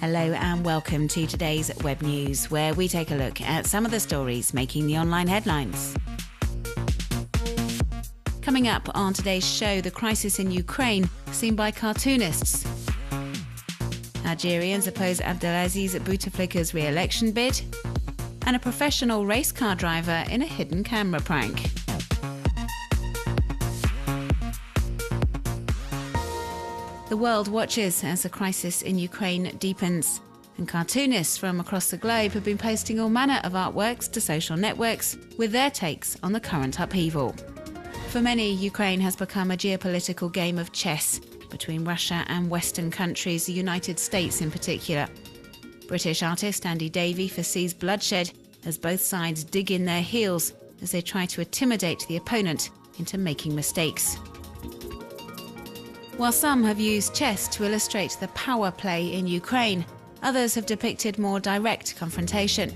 Hello and welcome to today's Web News, where we take a look at some of the stories making the online headlines. Coming up on today's show, the crisis in Ukraine seen by cartoonists. Algerians oppose Abdelaziz Bouteflika's re-election bid. And a professional race car driver in a hidden camera prank. The world watches as the crisis in Ukraine deepens, and cartoonists from across the globe have been posting all manner of artworks to social networks with their takes on the current upheaval. For many, Ukraine has become a geopolitical game of chess between Russia and Western countries, the United States in particular. British artist Andy Davey foresees bloodshed as both sides dig in their heels as they try to intimidate the opponent into making mistakes. While some have used chess to illustrate the power play in Ukraine, others have depicted more direct confrontation.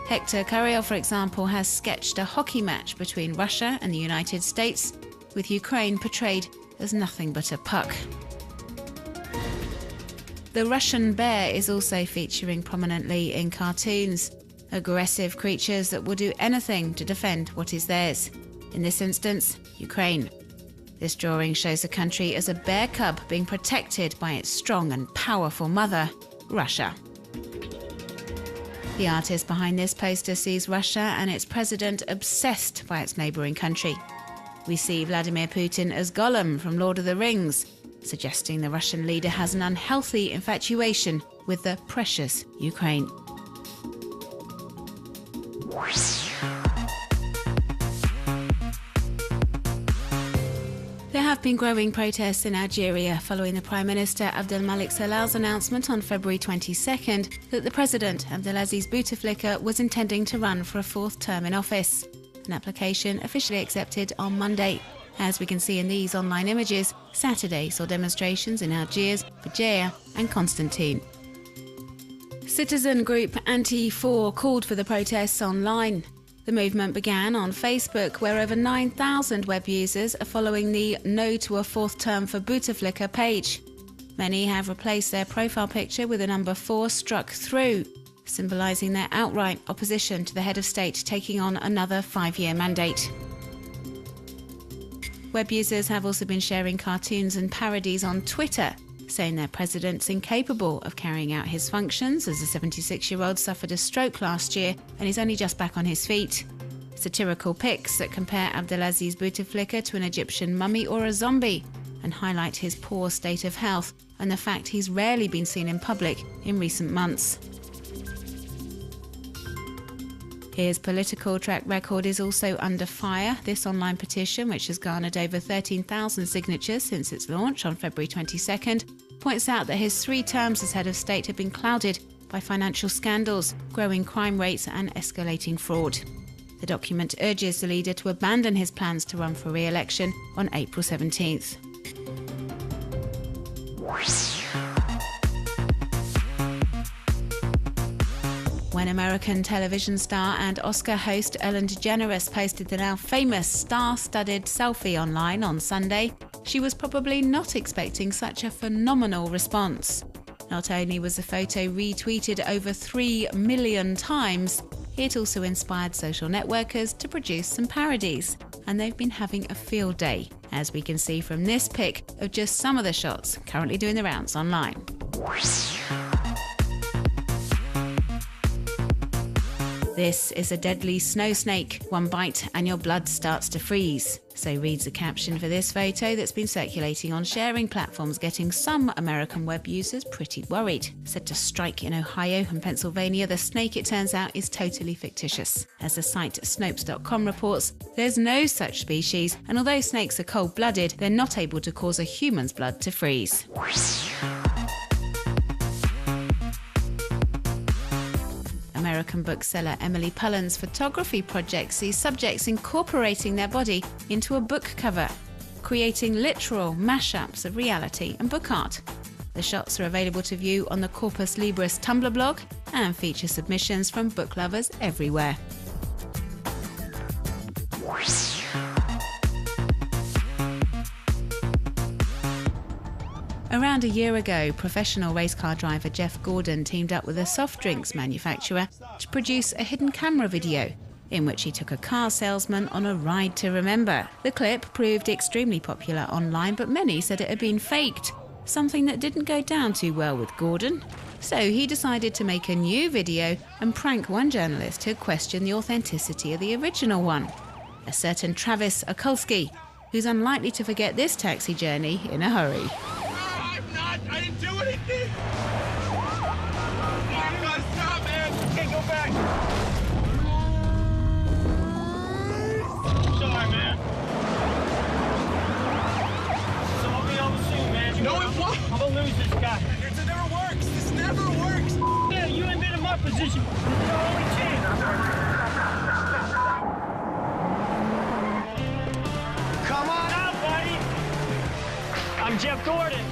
Hector Carriel, for example, has sketched a hockey match between Russia and the United States, with Ukraine portrayed as nothing but a puck. The Russian bear is also featuring prominently in cartoons, aggressive creatures that will do anything to defend what is theirs, in this instance, Ukraine. This drawing shows the country as a bear cub being protected by its strong and powerful mother, Russia. The artist behind this poster sees Russia and its president obsessed by its neighbouring country. We see Vladimir Putin as Gollum from Lord of the Rings, suggesting the Russian leader has an unhealthy infatuation with the precious Ukraine. There have been growing protests in Algeria following the Prime Minister Abdelmalek Salah's announcement on February 22nd that the President, Abdelaziz Bouteflika, was intending to run for a fourth term in office. An application officially accepted on Monday. As we can see in these online images, Saturday saw demonstrations in Algiers, Fajr and Constantine. Citizen group Anti4 called for the protests online. The movement began on Facebook, where over 9,000 web users are following the No to a Fourth Term for Bouteflika page. Many have replaced their profile picture with the number 4 struck through, symbolising their outright opposition to the head of state taking on another 5-year mandate. Web users have also been sharing cartoons and parodies on Twitter, saying their president's incapable of carrying out his functions as the 76-year-old suffered a stroke last year and is only just back on his feet. Satirical pics that compare Abdelaziz Bouteflika to an Egyptian mummy or a zombie and highlight his poor state of health and the fact he's rarely been seen in public in recent months. His political track record is also under fire. This online petition, which has garnered over 13,000 signatures since its launch on February 22nd, points out that his 3 terms as head of state have been clouded by financial scandals, growing crime rates and escalating fraud. The document urges the leader to abandon his plans to run for re-election on April 17th. When American television star and Oscar host Ellen DeGeneres posted the now famous star-studded selfie online on Sunday, she was probably not expecting such a phenomenal response. Not only was the photo retweeted over 3 million times, it also inspired social networkers to produce some parodies, and they've been having a field day, as we can see from this pic of just some of the shots currently doing the rounds online. This is a deadly snow snake. One bite and your blood starts to freeze. So reads the caption for this photo that's been circulating on sharing platforms, getting some American web users pretty worried. Said to strike in Ohio and Pennsylvania, the snake, it turns out, is totally fictitious. As the site Snopes.com reports, there's no such species, and although snakes are cold-blooded, they're not able to cause a human's blood to freeze. American bookseller Emily Pullen's photography project sees subjects incorporating their body into a book cover, creating literal mashups of reality and book art. The shots are available to view on the Corpus Libris Tumblr blog and feature submissions from book lovers everywhere. Around Around a year ago, professional race car driver Jeff Gordon teamed up with a soft drinks manufacturer to produce a hidden camera video in which he took a car salesman on a ride to remember. The clip proved extremely popular online, but many said it had been faked, something that didn't go down too well with Gordon. So he decided to make a new video and prank one journalist who questioned the authenticity of the original one, a certain Travis Okulski, who's unlikely to forget this taxi journey in a hurry. I'm not! I didn't do anything! You gotta stop, man! You can't go back! Sorry, man. So I'll be over soon, man. No, it won't! I'm gonna lose this guy. It never works! This never works! Yeah, you ain't been in my position. This is our only chance. Come on out, buddy! I'm Jeff Gordon.